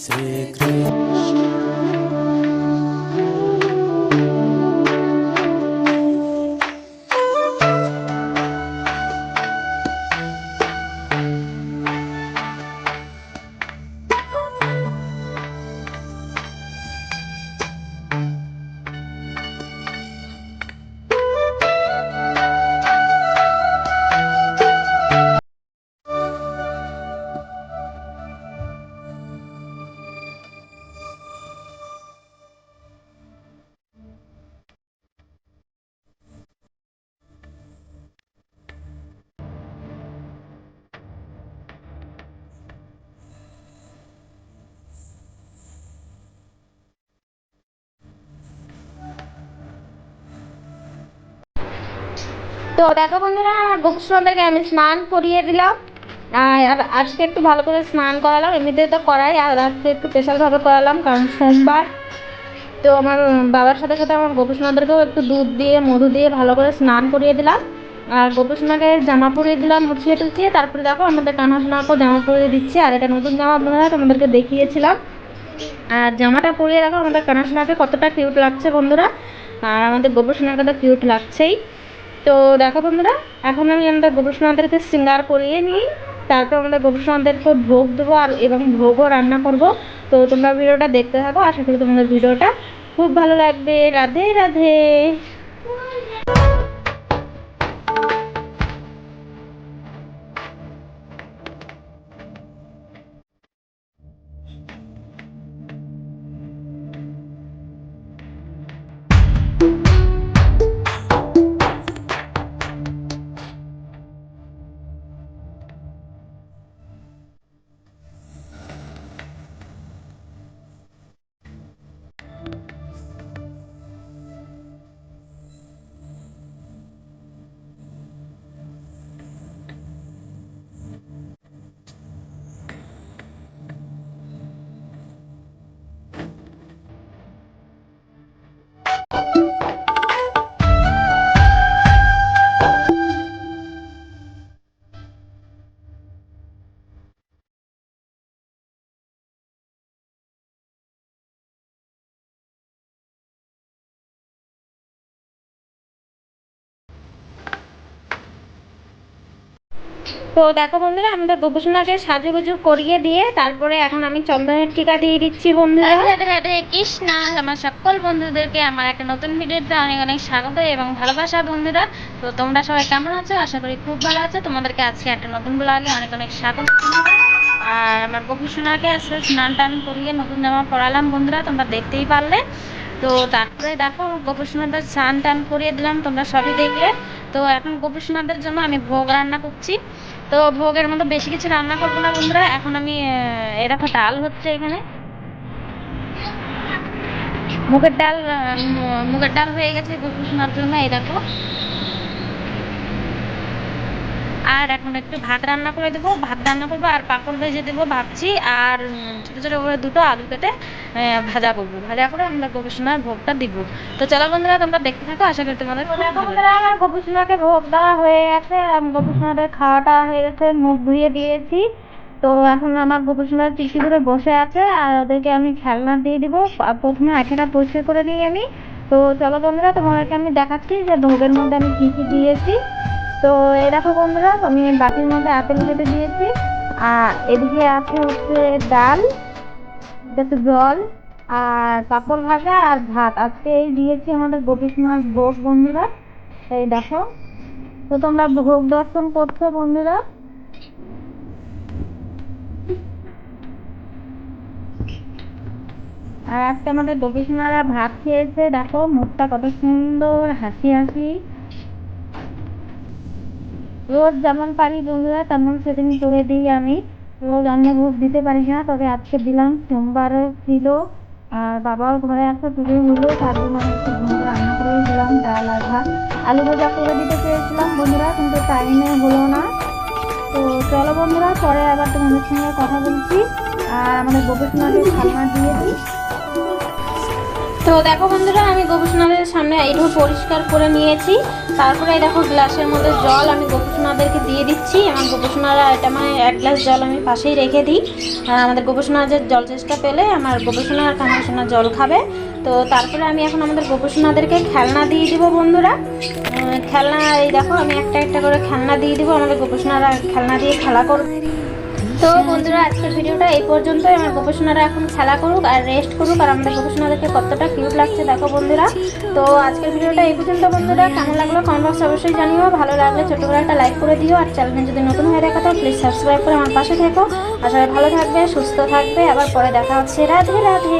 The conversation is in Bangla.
তো দেখো বন্ধুরা, আমার গোপুসোনাদেরকে আমি স্নান করিয়ে দিলাম। আর আজকে একটু ভালো করে স্নান করালাম, এমনিতে তো করাই, আর আজকে একটু স্পেশালভাবে করালাম কারণ সোমবার। তো আমার বাবার সাথে সাথে আমার গোপুসোনাদেরকেও একটু দুধ দিয়ে মধু দিয়ে ভালো করে স্নান করিয়ে দিলাম। আর গোপুসোনাকে জামা পরিয়ে দিলাম মুছিয়ে টুছিয়ে। তারপরে দেখো আমাদের কানাসোনাকেও জামা পরিয়ে দিচ্ছি। আর এটা নতুন জামা বন্ধুরা তোমাদেরকে দেখিয়েছিলাম। আর জামাটা পরিয়ে দেখো আমাদের কানাসোনাকে কতটা কিউট লাগছে বন্ধুরা। আর আমাদের গোপুসোনাকে তো কিউট লাগছেই। তো দেখো বন্ধুরা, এখন আমি আমাদের গোপুসোনাদেরকে শৃঙ্গার করিয়ে নিই, তারপর আমাদের গোপুসোনাদেরকে ভোগ দেবো আর এবং ভোগও রান্না করব। তো তোমরা ভিডিওটা দেখতে থাকো, আশা করি তোমাদের ভিডিওটা খুব ভালো লাগবে। রাধে রাধে। তো দেখো বন্ধুরা, আমাদের গোপুসোনাকে সাজুগুজু করিয়ে দিয়ে তারপরে এখন আমি চন্দনের টিকা দিয়ে দিচ্ছি বন্ধুরা। রাধে রাধে কৃষ্ণ। আমার সকল বন্ধুদেরকে আমার একটা নতুন ভিডিওতে অনেক অনেক স্বাগত এবং ভালোবাসা বন্ধুরা। তো তোমরা সবাই কেমন আছো? আশা করি খুব ভালো আছো। তোমাদেরকে আজকে একটা নতুন ব্লগে অনেক অনেক স্বাগত। আর আমার গোপুসোনাকে আজকে স্নান টান করিয়ে নতুন জামা পরালাম বন্ধুরা, তোমরা দেখতেই পারলে। তো তারপরে দেখো গোপুসোনাদের স্নান টান করিয়ে দিলাম, তোমরা সবই দেখলে। তো এখন গোপুসোনাদের জন্য আমি ভোগ রান্না করছি। তো ভোগের মতো বেশি কিছু রান্না করবো না বন্ধুরা। এখন আমি এরকম ডাল হচ্ছে এখানে, মুগের ডাল হয়ে গেছে গোপুসোনার জন্য, এই দেখো। আর এখন একটু ভাত রান্না করে দেবো, ভাত রান্না করবো আর পাঁপড় ভেজে দেবো ভাবছি। আর ছোটো ছোটো করে দুটো আলু কেটে ভাজা করবো, ভাজা করে আমরা গোপুসোনার ভোগটা দিব। তো চলো বন্ধুরা, তোমরা দেখতে থাকো, আশা করি তোমাদের বন্ধুরা। আমার গোপুসোনাকে ভোগ দেওয়া হয়ে গেছে, গোপুসোনাদের খাওয়াটা হয়ে গেছে, মুখ ধুয়ে দিয়েছি। তো এখন আমার গোপুসোনার চিঠি করে বসে আছে আর ওদেরকে আমি খেলনা দিয়ে দিব। প্রথমে আঠেটা পরিষ্কার করে নিই আমি। তো চলো বন্ধুরা, তোমাদেরকে আমি দেখাচ্ছি যে ভোগের মধ্যে আমি কী কী দিয়েছি। তো এই দেখো বন্ধুরা, আমি বাটির মধ্যে আপেল কেটে দিয়েছি। আর এদিকে আছে হচ্ছে ডাল, একটু জল, আর পাঁপড় ভাজা আর ভাত। আজকে এই দিয়েছি আমাদের গোপীনাথ ভোগ বন্ধুরা, এই দেখো। তো তোমরা ভোগ দর্শন করছো বন্ধুরা। আর আজকে আমাদের গোপীনাথরা ভাত খেয়েছে, দেখো মুখটা কত সুন্দর হাসি হাসি। রোজ যেমন পারি বন্ধুরা তেমন সেদিন করে দিই আমি। রোজ ভোগ দিতে পারি না, তবে আজকে দিলাম, সোমবারে ছিল। আর বাবাও ঘরে আসতে তুলে হলো, তার জন্য আমি একটু ভোগ রান্না করে দিলাম, ডাল আর ভাত। আলু ভাজা করে দিতে চেয়েছিলাম বন্ধুরা, কিন্তু টাইমে হলো না। তো চলো বন্ধুরা, পরে আবার তোমাদের সঙ্গে কথা বলছি। আর আমাদের গোপীনাথের খালনা দিয়ে দিই। তো তো দেখো বন্ধুরা, আমি গোপুসোনাদের সামনে এইটুকু পরিষ্কার করে নিয়েছি। তারপরে দেখো গ্লাসের মধ্যে জল আমি গোপুসোনাদেরকে দিয়ে দিচ্ছি। আমার গোপুসোনারা এটা মানে 1 গ্লাস জল আমি পাশেই রেখে দিই। আমাদের গোপুসোনা যে জল চেষ্টা পেলে আমার গোপুসোনা আর কানাসোনা জল খাবে। তো তারপরে আমি এখন আমাদের গোপুসোনাদেরকে খেলনা দিয়ে দিব বন্ধুরা। খেলনা এই দেখো আমি একটা একটা করে খেলনা দিয়ে দিব, আমাদের গোপুসোনারা খেলনা দিয়ে খেলা করবে। তো বন্ধুরা, আজকের ভিডিওটা এই পর্যন্তই। আমার গোপুসোনারা এখন খেলা করুক আর রেস্ট করুক, আর আমাদের গোপুসোনাদেরকে কতটা কিউট লাগছে দেখো বন্ধুরা। তো আজকের ভিডিওটা এই পর্যন্ত বন্ধুরা। কেমন লাগলো কমেন্ট বক্সে অবশ্যই জানিও। ভালো লাগলে ছোট করে একটা লাইক করে দিও, আর চ্যানেলে যদি নতুন হয়ে দেখো তো প্লিজ সাবস্ক্রাইব করে আমার পাশে থেকো। আর সবাই ভালো থাকবে, সুস্থ থাকবে। আবার পরে দেখা হচ্ছে। রাধে রাধে।